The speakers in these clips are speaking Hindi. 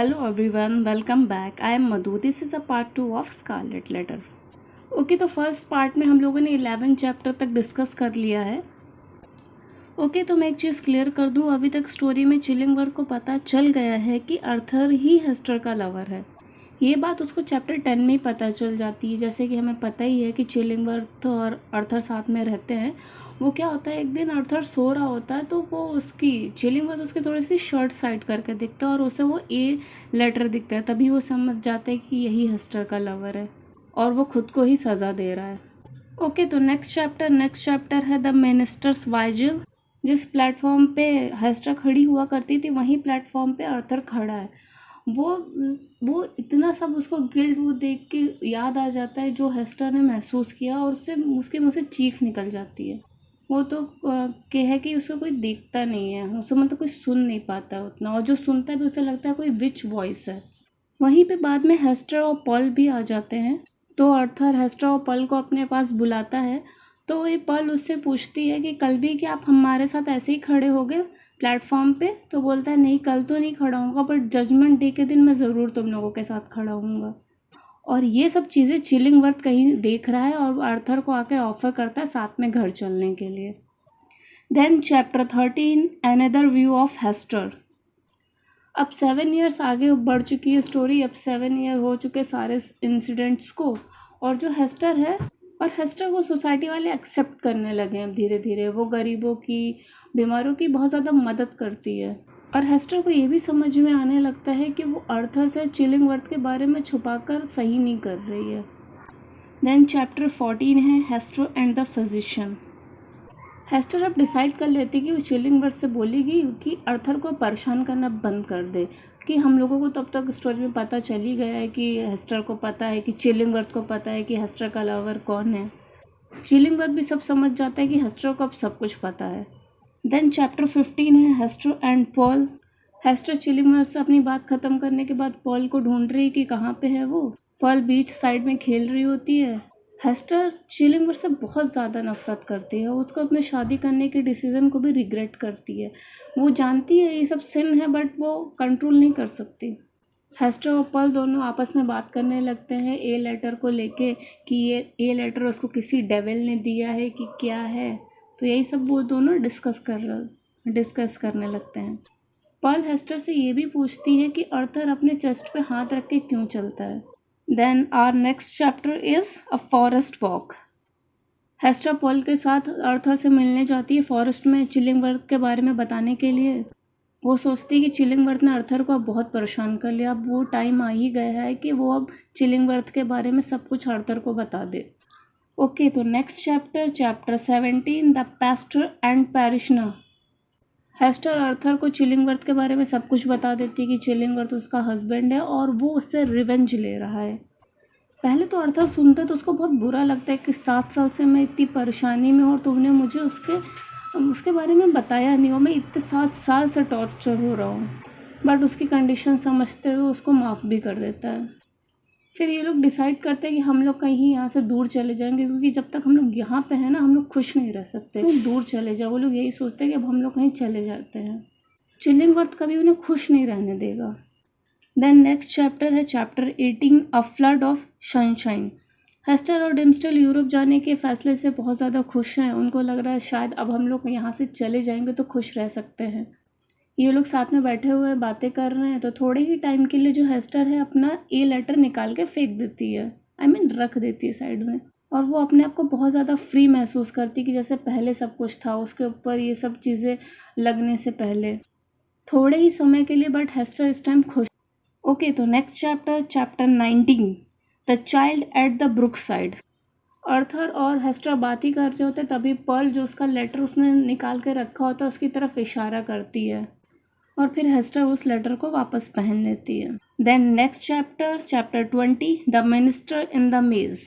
Hello everyone, welcome back. I am Madhu. This is a part 2 of Scarlet Letter. Okay तो फर्स्ट पार्ट में हम लोगों ने 11 चैप्टर तक डिस्कस कर लिया है। ओके तो मैं एक चीज़ क्लियर कर दूं, अभी तक स्टोरी में चिलिंगवर्थ को पता चल गया है कि अर्थर ही हेस्टर का लवर है। ये बात उसको चैप्टर 10 में ही पता चल जाती है। जैसे कि हमें पता ही है कि चिलिंगवर्थ और अर्थर साथ में रहते हैं। वो क्या होता है, एक दिन अर्थर सो रहा होता है तो वो उसकी चिलिंगवर्थ उसकी थोड़ी सी शर्ट साइड करके दिखता है और उसे वो ए लेटर दिखता है। तभी वो समझ जाते हैं कि यही हेस्टर का लवर है और वो खुद को ही सज़ा दे रहा है। ओके तो नेक्स्ट चैप्टर है द मिनिस्टर्स वाइजिल। जिस प्लेटफॉर्म पे हेस्टर खड़ी हुआ करती थी वहीं प्लेटफॉर्म पे अर्थर खड़ा है। वो इतना सब उसको गिल्ट वो देख के याद आ जाता है जो हेस्टर ने महसूस किया और उससे उसके मुँह से चीख निकल जाती है। वो तो है कि उसको कोई देखता नहीं है, उसे मतलब कोई सुन नहीं पाता उतना, और जो सुनता है भी उसे लगता है कोई विच वॉइस है। वहीं पे बाद में हेस्टर और पॉल भी आ जाते हैं। तो अर्थर हेस्टर और पॉल को अपने पास बुलाता है। तो ये पॉल उससे पूछती है कि कल भी क्या आप हमारे साथ ऐसे ही खड़े हो गए प्लेटफॉर्म पे? तो बोलता है नहीं, कल तो नहीं खड़ा होऊंगा, बट जजमेंट डे के दिन मैं ज़रूर तुम लोगों के साथ खड़ा होऊंगा। और ये सब चीज़ें चिलिंगवर्थ कहीं देख रहा है और आर्थर को आके ऑफर करता है साथ में घर चलने के लिए। Then chapter 13 another view of Hester. अब 7 ईयर्स आगे बढ़ चुकी है स्टोरी। अब 7 ईयर हो चुके सारे इंसिडेंट्स को, और जो हेस्टर है और हेस्टर को सोसाइटी वाले एक्सेप्ट करने लगे हैं। अब धीरे धीरे वो गरीबों की, बीमारों की बहुत ज़्यादा मदद करती है। और हेस्टर को ये भी समझ में आने लगता है कि वो अर्थर से चिलिंगवर्थ के बारे में छुपाकर सही नहीं कर रही है। देन चैप्टर 14 है Hester and the physician. Hester अब डिसाइड कर लेती कि वो चिलिंगवर्थ से बोलेगी कि अर्थर को परेशान करना बंद कर दे। कि हम लोगों को तब तक स्टोरी में पता चल ही गया है कि हेस्टर को पता है, कि चिलिंगवर्थ को पता है कि हेस्टर का लवर कौन है। चिलिंगवर्थ भी सब समझ जाता है कि हेस्टर को अब सब कुछ पता है। देन चैप्टर 15 है हेस्टर एंड पॉल। हेस्टर चिलिंगवर्थ से अपनी बात ख़त्म करने के बाद पॉल को ढूंढ रही है कि कहाँ पे है वो। पॉल बीच साइड में खेल रही होती है। हेस्टर चिलिंगवर्थ से बहुत ज़्यादा नफरत करती है। उसको अपने शादी करने के डिसीज़न को भी रिग्रेट करती है। वो जानती है ये सब सिन है, बट वो कंट्रोल नहीं कर सकती। हेस्टर और पॉल दोनों आपस में बात करने लगते हैं ए लेटर को लेके कि ये ए लेटर उसको किसी डेविल ने दिया है कि क्या है। तो यही सब वो दोनों डिस्कस करने लगते हैं। पॉल हेस्टर से ये भी पूछती है कि अर्थर अपने चेस्ट पे हाथ रख के क्यों चलता है। Then our next chapter is a forest walk. Hester Pearl के साथ अर्थर से मिलने जाती है फॉरेस्ट में चिलिंगवर्थ के बारे में बताने के लिए। वो सोचती है कि चिलिंगवर्थ ने अर्थर को अब बहुत परेशान कर लिया, अब वो टाइम आ ही गया है कि वो अब चिलिंगवर्थ के बारे में सब कुछ अर्थर को बता दे। ओके तो next chapter 17 the pastor and parishioner. Hester Arthur को चिलिंगवर्थ के बारे में सब कुछ बता देती है कि चिलिंगवर्थ उसका हस्बैंड है और वो उससे रिवेंज ले रहा है। पहले तो अर्थर सुनता है तो उसको बहुत बुरा लगता है कि 7 साल से मैं इतनी परेशानी में हूँ और तुमने मुझे उसके बारे में बताया नहीं, और मैं इतने 7 साल से टॉर्चर हो रहा हूँ। बट उसकी कंडीशन समझते हुए उसको माफ़ भी कर देता है। फिर ये लोग डिसाइड करते हैं कि हम लोग कहीं यहाँ से दूर चले जाएंगे, क्योंकि जब तक हम लोग यहाँ पे हैं ना हम लोग खुश नहीं रह सकते। कहीं दूर चले जाओ, वो लोग यही सोचते हैं कि अब हम लोग कहीं चले जाते हैं। चिलिंगवर्थ कभी उन्हें खुश नहीं रहने देगा। देन नेक्स्ट चैप्टर है chapter 18 a flood of sunshine. Hester और डिम्स्टल यूरोप जाने के फैसले से बहुत ज़्यादा खुश हैं। उनको लग रहा है शायद अब हम लोग यहाँ से चले जाएंगे तो खुश रह सकते हैं। ये लोग साथ में बैठे हुए बातें कर रहे हैं तो थोड़े ही टाइम के लिए जो हेस्टर है अपना ए लेटर निकाल के फेंक देती है, रख देती है साइड में। और वो अपने आप को बहुत ज़्यादा फ्री महसूस करती कि जैसे पहले सब कुछ था उसके ऊपर, ये सब चीज़ें लगने से पहले थोड़े ही समय के लिए। बट हेस्टर इस टाइम खुश। ओके तो next chapter 19 the child at the brook side. Arthur और हेस्टर बात ही कर रहे होते तभी पर्ल जो उसका लेटर उसने निकाल के रखा होता है उसकी तरफ इशारा करती है और फिर हेस्टर उस लेटर को वापस पहन लेती है। Then next chapter 20 the minister in the maze.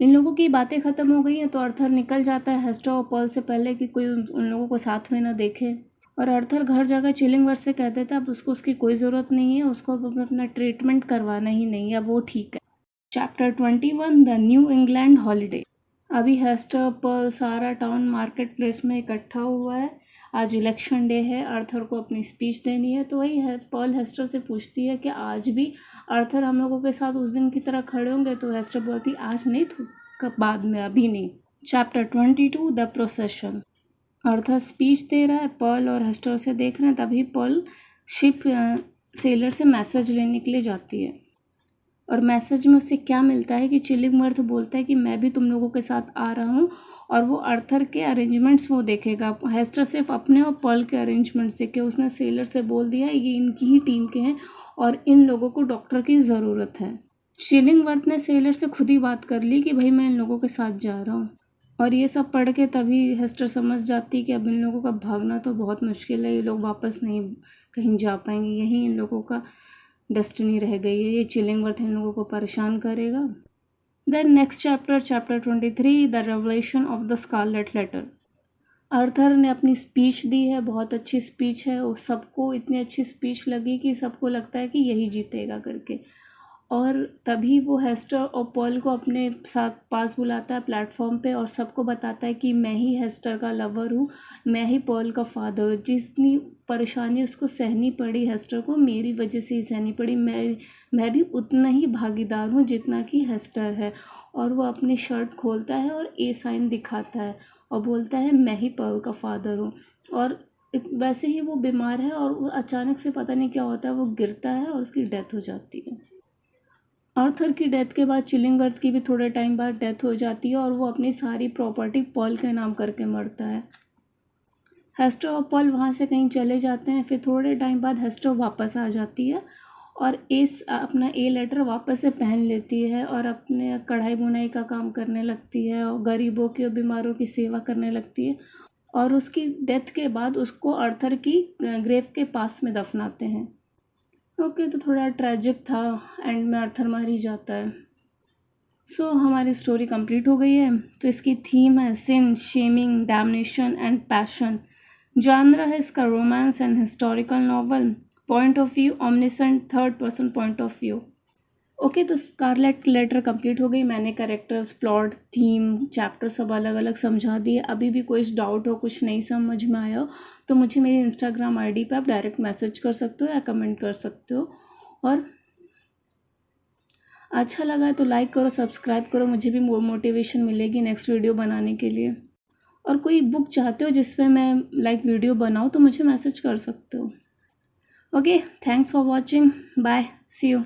इन लोगों की बातें ख़त्म हो गई हैं तो अर्थर निकल जाता है हेस्टर और पर्ल से पहले कि कोई उन लोगों को साथ में ना देखे। और अर्थर घर जाकर चिलिंगवर्थ से कह देता अब उसको उसकी कोई ज़रूरत नहीं है, उसको अब अपना ट्रीटमेंट करवाना ही नहीं है, अब वो ठीक है। Chapter 21 the new England holiday. अभी हेस्टर पर्ल सारा टाउन मार्केट प्लेस में इकट्ठा हुआ है। आज इलेक्शन डे है, आर्थर को अपनी स्पीच देनी है। तो वही है, पर्ल हेस्टर से पूछती है कि आज भी आर्थर हम लोगों के साथ उस दिन की तरह खड़े होंगे। तो हेस्टर बोलती आज नहीं, तो कब, बाद में, अभी नहीं। Chapter 22 the procession. Arthur speech दे रहा है, पर्ल और हेस्टर उसे देख रहे हैं। तभी पर्ल शिप सेलर से मैसेज लेने के लिए जाती है और मैसेज में उसे क्या मिलता है कि चिलिंगवर्थ बोलता है कि मैं भी तुम लोगों के साथ आ रहा हूँ और वो आर्थर के अरेंजमेंट्स वो देखेगा। हेस्टर सिर्फ अपने और पर्ल के अरेंजमेंट्स देखे। उसने सेलर से बोल दिया ये इनकी ही टीम के हैं और इन लोगों को डॉक्टर की ज़रूरत है। चिलिंगवर्थ ने सेलर से खुद ही बात कर ली कि भाई मैं इन लोगों के साथ जा रहा हूँ। और ये सब पढ़ के तभी हेस्टर समझ जाती कि अब इन लोगों का भागना तो बहुत मुश्किल है, ये लोग वापस नहीं कहीं जा पाएंगे, यहीं इन लोगों का डेस्टिनी रह गई है, ये चिलिंगवर्थ इन लोगों को परेशान करेगा। Then next chapter, chapter 23 the revelation of the scarlet letter. Arthur ने अपनी स्पीच दी है, बहुत अच्छी स्पीच है, और सबको इतनी अच्छी स्पीच लगी कि सबको लगता है कि यही जीतेगा करके। और तभी वो हेस्टर और पर्ल को अपने साथ पास बुलाता है प्लेटफॉर्म पे और सबको बताता है कि मैं ही हेस्टर का लवर हूँ, मैं ही पर्ल का फादर हूँ। जितनी परेशानी उसको सहनी पड़ी हेस्टर को, मेरी वजह से ही सहनी पड़ी। मैं भी उतना ही भागीदार हूँ जितना कि हेस्टर है। और वो अपनी शर्ट खोलता है और ए साइन दिखाता है और बोलता है मैं ही पर्ल का फादर हूँ। और वैसे ही वो बीमार है और वो अचानक से पता नहीं क्या होता है, वो गिरता है और उसकी डेथ हो जाती है। आर्थर की डेथ के बाद चिलिंगवर्थ की भी थोड़े टाइम बाद डेथ हो जाती है और वो अपनी सारी प्रॉपर्टी पर्ल के नाम करके मरता है। हेस्टर और पर्ल वहाँ से कहीं चले जाते हैं। फिर थोड़े टाइम बाद हेस्टर वापस आ जाती है और अपना ए लेटर वापस से पहन लेती है और अपने कढ़ाई बुनाई का काम करने लगती है और गरीबों की और बीमारों की सेवा करने लगती है। और उसकी डेथ के बाद उसको आर्थर की ग्रेव के पास में दफनाते हैं। ओके, तो थोड़ा ट्रेजिक था, एंड में आर्थर मार ही जाता है। सो हमारी स्टोरी कंप्लीट हो गई है। तो इसकी थीम है sin, shaming, damnation and passion. Genre है इसका romance and historical novel. Point of view omniscient third person point of view. Okay, तो स्कारलेट लेटर कंप्लीट हो गई। मैंने कैरेक्टर्स, प्लॉट, थीम, चैप्टर सब अलग अलग समझा दिए। अभी भी कोई डाउट हो, कुछ नहीं समझ में आया हो, तो मुझे मेरी इंस्टाग्राम आईडी पे आप डायरेक्ट मैसेज कर सकते हो या कमेंट कर सकते हो। और अच्छा लगा तो लाइक करो, सब्सक्राइब करो, मुझे भी मोटिवेशन मिलेगी नेक्स्ट वीडियो बनाने के लिए। और कोई बुक चाहते हो जिसमें मैं वीडियो बनाऊँ तो मुझे मैसेज कर सकते हो। Okay, thanks for watching, bye, see you.